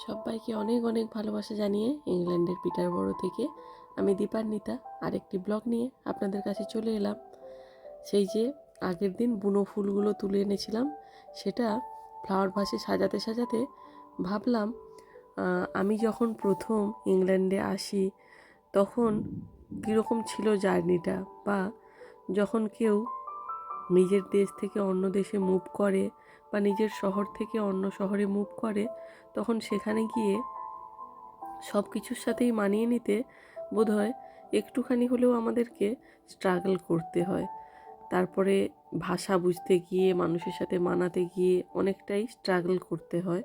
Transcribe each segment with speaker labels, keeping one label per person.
Speaker 1: সবাইকে অনেক অনেক ভালোবাসা জানিয়ে ইংল্যান্ডের পিটারবরো থেকে আমি দীপান্বিতা আরেকটি ব্লগ নিয়ে আপনাদের কাছে চলে এলাম। সেই যে আগের দিন বুনো ফুলগুলো তুলে এনেছিলাম, সেটা ফ্লাওয়ার ভাসে সাজাতে সাজাতে ভাবলাম আমি যখন প্রথম ইংল্যান্ডে আসি তখন কীরকম ছিল জার্নিটা, বা যখন কেউ নিজের দেশ থেকে অন্য দেশে মুভ করে বা নিজের শহর থেকে অন্য শহরে মুভ করে, তখন সেখানে গিয়ে সব কিছুর সাথেই মানিয়ে নিতে বোধহয় একটুখানি হলেও আমাদেরকে স্ট্রাগল করতে হয়। তারপরে ভাষা বুঝতে গিয়ে মানুষের সাথে মানাতে গিয়ে অনেকটাই স্ট্রাগল করতে হয়।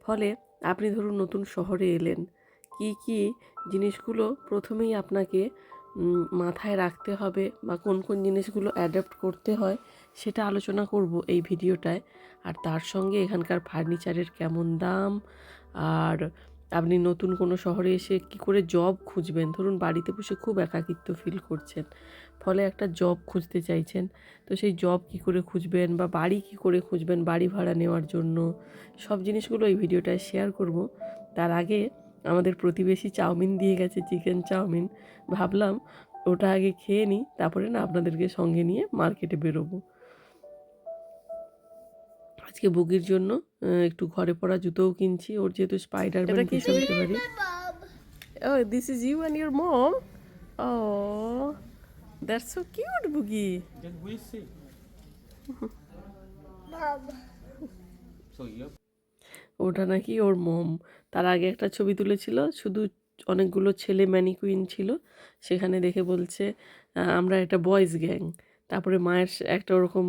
Speaker 1: ফলে আপনি ধরুন নতুন শহরে এলেন, কি কি জিনিসগুলো প্রথমেই আপনাকে মাথায় রাখতে হবে বা কোন কোন জিনিসগুলো অ্যাডাপ্ট করতে হয় সেটা আলোচনা করব এই ভিডিওটায়। আর তার সঙ্গে এখানকার ফার্নিচারের কেমন দাম, আর আপনি নতুন কোনো শহরে এসে কি করে জব খুঁজবেন। ধরুন বাড়িতে বসে খুব একাকিত্ব ফিল করছেন, ফলে একটা জব খুঁজতে চাইছেন, তো সেই জব কি করে খুঁজবেন বা বাড়ি কি করে খুঁজবেন বাড়ি ভাড়া নেওয়ার জন্য, সব জিনিসগুলো এই ভিডিওটায় শেয়ার করব। তার আগে আমাদের প্রতিবেশী চাউমিন দিয়ে গেছে, চিকেন চাউমিন। ভাবলাম ওটা আগে খেয়ে নিই, তারপরে না আপনাদেরকে সঙ্গে নিয়ে মার্কেটে বেরোবো। আজকে বুগির জন্য একটু ঘরে পরা জুতোও কিনছি, ওর যেহেতু স্পাইডারম্যান ভীষণ favourite. Oh, this is you and your mom? Oh, that's so cute, Boogie.
Speaker 2: Then we see. So you
Speaker 1: ওটা নাকি ওর মম। তার আগে একটা ছবি তুলেছিল, শুধু অনেকগুলো ছেলে ম্যানিকুইন ছিল, সেখানে দেখে বলছে আমরা এটা বয়েজ গ্যাং। তারপরে মায়ের একটা ওরকম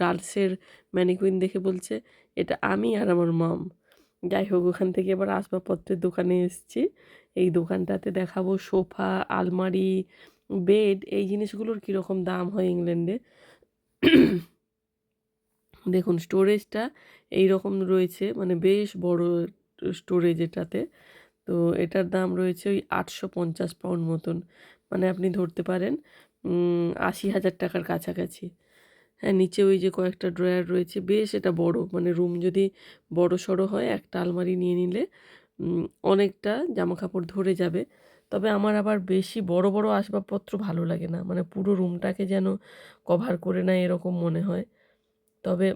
Speaker 1: গার্লসের ম্যানিকুইন দেখে বলছে এটা আমি আর আমার মম। যাই হোক, ওখান থেকে এবার আসবাবপত্রের দোকানে এসেছি। এই দোকানটাতে দেখাবো সোফা, আলমারি, বেড, এই জিনিসগুলোর কীরকম দাম হয় ইংল্যান্ডে। দেখুন স্টোরেজটা এই রকম রয়েছে, মানে বেশ বড় স্টোরেজ এটাতে। তো এটার দাম রয়েছে ওই 850 পাউন্ড মতন, মানে আপনি ধরতে পারেন 80,000 টাকার কাছাকাছি। হ্যাঁ, নিচে ওই যে কয়েকটা ড্রয়ার রয়েছে, বেশ এটা বড়, মানে রুম যদি বড় সড়ো হয় একটা আলমারি নিয়ে নিলে অনেকটা জামা কাপড় ধরে যাবে। তবে আমার আবার বেশি বড় বড় আসবাবপত্র ভালো লাগে না, মানে পুরো রুমটাকে যেন কভার করে নেয় এরকম মনে হয়। তবে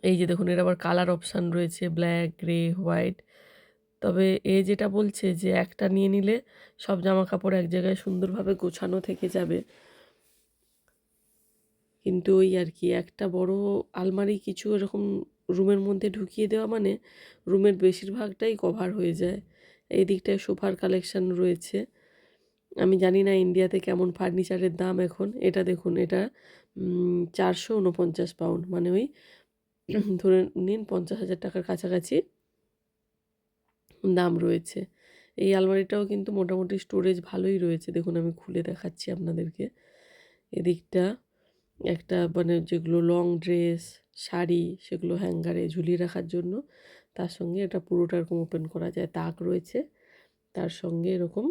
Speaker 1: এই যে দেখুন, এর আবার কালার অপশান রয়েছে ব্ল্যাক, গ্রে, হোয়াইট। তবে এ যেটা বলছে যে একটা নিয়ে নিলে সব জামা কাপড় এক জায়গায় সুন্দরভাবে গোছানো থেকে যাবে, কিন্তু ওই আর কি একটা বড় আলমারি কিছু এরকম রুমের মধ্যে ঢুকিয়ে দেওয়া মানে রুমের বেশিরভাগটাই কভার হয়ে যায়। এই দিকটায় সোফার কালেকশান রয়েছে। আমি জানি না ইন্ডিয়াতে কেমন ফার্নিচারের দাম এখন। এটা দেখুন, এটা 449 পাউন্ড, মানে ওই ধরে নিন 50,000 টাকার কাছাকাছি দাম রয়েছে। এই আলমারিটাও কিন্তু মোটামুটি স্টোরেজ ভালোই রয়েছে, দেখুন আমি খুলে দেখাচ্ছি আপনাদেরকে। এদিকটা একটা মানে যেগুলো লং ড্রেস, শাড়ি, সেগুলো হ্যাঙ্গারে ঝুলিয়ে রাখার জন্য। তার সঙ্গে এটা পুরোটা এরকম ওপেন করা যায়, তাক রয়েছে, তার সঙ্গে এরকম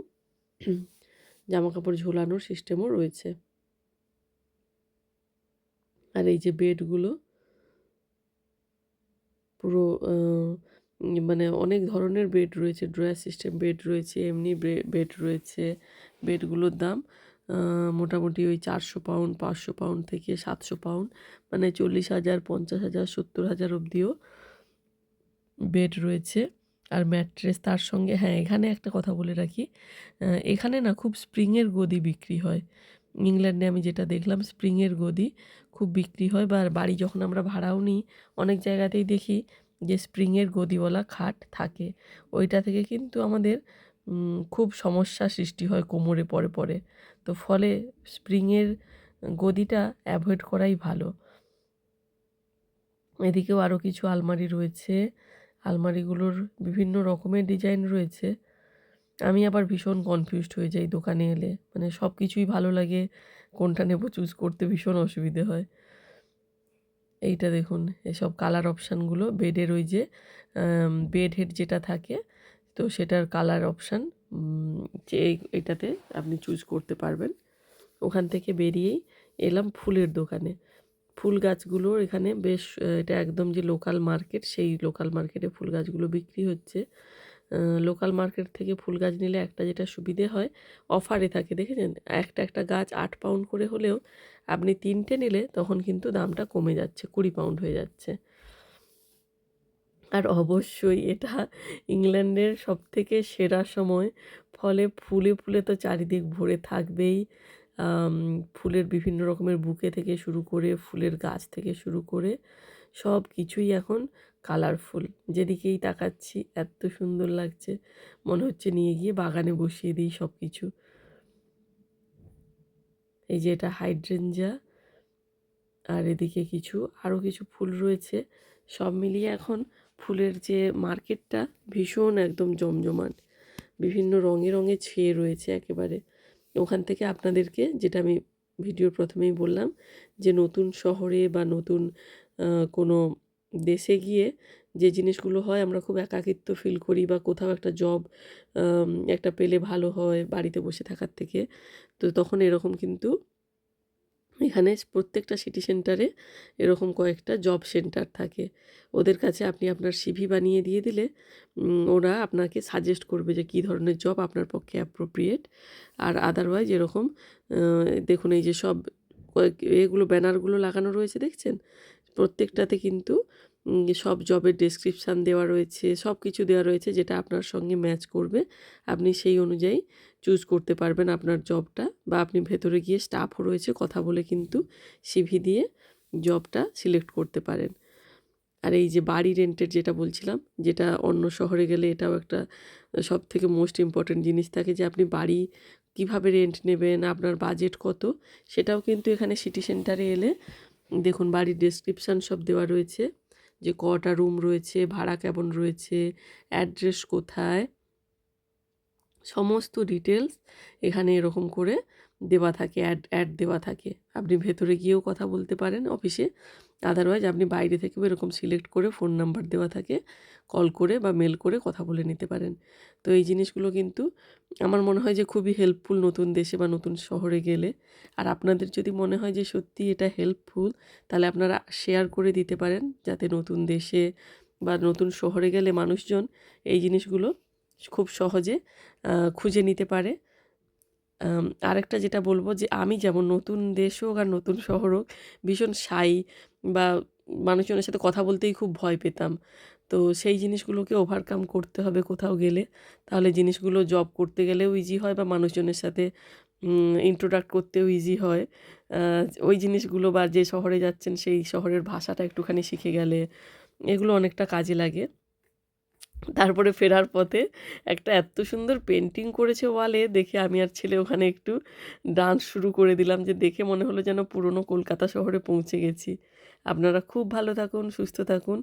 Speaker 1: জামা কাপড় ঝোলানোর সিস্টেমও রয়েছে। আর এই যে বেডগুলো পুরো মানে অনেক ধরনের বেড রয়েছে, ড্রয়ার সিস্টেম বেড রয়েছে, এমনি বেড রয়েছে। বেডগুলোর দাম মোটামুটি ওই 400 পাউন্ড, 500 পাউন্ড থেকে 700 পাউন্ড, মানে 40,000, 50,000, 70,000 অবধিও বেড রয়েছে। আর ম্যাট্রেস তার সঙ্গে। হ্যাঁ, এখানে একটা কথা বলে রাখি, এখানে না খুব স্প্রিংয়ের গদি বিক্রি হয়। ইংল্যান্ডে আমি যেটা দেখলাম স্প্রিংয়ের গদি খুব বিক্রি হয়, বা বাড়ি যখন আমরা ভাড়াও নিই অনেক জায়গাতেই দেখি যে স্প্রিংয়ের গদিওয়ালা খাট থাকে। ওইটা থেকে কিন্তু আমাদের খুব সমস্যা সৃষ্টি হয় কোমরে পরে পরে। তো ফলে স্প্রিংয়ের গদিটা অ্যাভয়েড করাই ভালো। এদিকেও আরও কিছু আলমারি রয়েছে, আলমারিগুলোর বিভিন্ন রকমের ডিজাইন রয়েছে। আমি আবার ভীষণ কনফিউজড হয়ে যাই দোকানে এলে, মানে সব কিছুই ভালো লাগে, কোনটা নেব চুজ করতে ভীষণ অসুবিধে হয়। এইটা দেখুন, এসব কালার অপশানগুলো বেডের ওই যে বেড হেড যেটা থাকে, তো সেটার কালার অপশান যে এইটাতে আপনি চুজ করতে পারবেন। ওখান থেকে বেরিয়েই এলাম ফুলের দোকানে। ফুল গাছগুলো এখানে বেশ এটা একদম যে লোকাল মার্কেট, সেই লোকাল মার্কেটে ফুল গাছগুলো বিক্রি হচ্ছে। লোকাল মার্কেট থেকে ফুল গাছ নিলে একটা যেটা সুবিধে হয়, অফারে থাকে দেখেছেন? একটা একটা গাছ 8 পাউন্ড করে হলেও আপনি 3টে নিলে তখন কিন্তু দামটা কমে যাচ্ছে, 20 পাউন্ড হয়ে যাচ্ছে। আর অবশ্যই এটা ইংল্যান্ডের সবথেকে সেরা সময়, ফলে ফুলে ফুলে তো চারিদিক ভরে থাকবেই। আম ফুলের বিভিন্ন রকমের বুকে থেকে শুরু করে, ফুলের গাছ থেকে শুরু করে সব কিছুই এখন কালারফুল। যেদিকেই তাকাচ্ছি এত সুন্দর লাগছে, মনে হচ্ছে নিয়ে গিয়ে বাগানে বসিয়ে দিই সব কিছু। এই যে এটা হাইড্রেঞ্জা, আর এদিকে আরও কিছু ফুল রয়েছে। সব মিলিয়ে এখন ফুলের যে মার্কেটটা ভীষণ একদম জমজমাট, বিভিন্ন রঙে রঙে ছেয়ে রয়েছে একেবারে। ওখান থেকে আপনাদেরকে, যেটা আমি ভিডিওর প্রথমেই বললাম, যে নতুন শহরে বা নতুন কোনো দেশে গিয়ে যে জিনিসগুলো হয় আমরা খুব একাকিত্ব ফিল করি, বা কোথাও একটা জব একটা পেলে ভালো হয় বাড়িতে বসে থাকার থেকে। তো তখন এরকম কিন্তু এখানে প্রত্যেকটা সিটি সেন্টারে এরকম কয়েকটা জব সেন্টার থাকে। ওদের কাছে আপনি আপনার সিভি বানিয়ে দিয়ে দিলে ওরা আপনাকে সাজেস্ট করবে যে কী ধরনের জব আপনার পক্ষে অ্যাপ্রোপ্রিয়েট। আর আদারওয়াইজ এরকম দেখুন এই যে সব এগুলো ব্যানারগুলো লাগানো রয়েছে দেখছেন? প্রত্যেকটাতে কিন্তু সব জবের ডেসক্রিপশান দেওয়া রয়েছে, সব কিছু দেওয়া রয়েছে যেটা আপনার সঙ্গে ম্যাচ করবে। আপনি সেই অনুযায়ী চুজ করতে পারবেন আপনার জবটা, বা আপনি ভেতরে গিয়ে স্টাফও রয়েছে, কথা বলে কিন্তু সিভি দিয়ে জবটা সিলেক্ট করতে পারেন। আর এই যে বাড়ি রেন্টের যেটা বলছিলাম, যেটা অন্য শহরে গেলে এটাও একটা সবথেকে মোস্ট ইম্পর্ট্যান্ট জিনিস থাকে, যে আপনি বাড়ি কিভাবে রেন্ট নেবেন, আপনার বাজেট কত, সেটাও কিন্তু এখানে সিটি সেন্টারে এলে দেখুন বাড়ির ডেসক্রিপশান সব দেওয়া রয়েছে, যে কটা রুম রয়েছে, ভাড়া কেমন রয়েছে, অ্যাড্রেস কোথায়, সমস্ত ডিটেলস এখানে এরকম করে দেওয়া থাকে, অ্যাড দেওয়া থাকে। আপনি ভেতরে গিয়েও কথা বলতে পারেন অফিসে, আদারওয়াইজ আপনি বাইরে থেকেও এরকম সিলেক্ট করে ফোন নাম্বার দেওয়া থাকে, কল করে বা মেল করে কথা বলে নিতে পারেন। তো এই জিনিসগুলো কিন্তু আমার মনে হয় যে খুবই হেল্পফুল নতুন দেশে বা নতুন শহরে গেলে। আর আপনাদের যদি মনে হয় যে সত্যি এটা হেল্পফুল, তাহলে আপনারা শেয়ার করে দিতে পারেন, যাতে নতুন দেশে বা নতুন শহরে গেলে মানুষজন এই জিনিসগুলো খুব সহজে খুঁজে নিতে পারে। আরেকটা যেটা বলব, যে আমি যেমন নতুন দেশ হোক আর নতুন শহর হোক ভীষণ শাই, বা মানুষজনের সাথে কথা বলতেই খুব ভয় পেতাম। তো সেই জিনিসগুলোকে ওভারকাম করতে হবে কোথাও গেলে, তাহলে জিনিসগুলো জব করতে গেলেও ইজি হয়, বা মানুষজনের সাথে ইন্ট্রোডাক্ট করতেও ইজি হয়। ওই জিনিসগুলো, বা যে শহরে যাচ্ছেন সেই শহরের ভাষাটা একটুখানি শিখে গেলে এগুলো অনেকটা কাজে লাগে। তারপরে ফেরার পথে একটা এত সুন্দর পেন্টিং করেছে ওয়ালে, দেখে আমি আর ছেলে ওখানে একটু ডান্স শুরু করে দিলাম, যে দেখে মনে হলো যেন পুরনো কলকাতা শহরে পৌঁছে গেছি। আপনারা খুব ভালো থাকুন, সুস্থ থাকুন।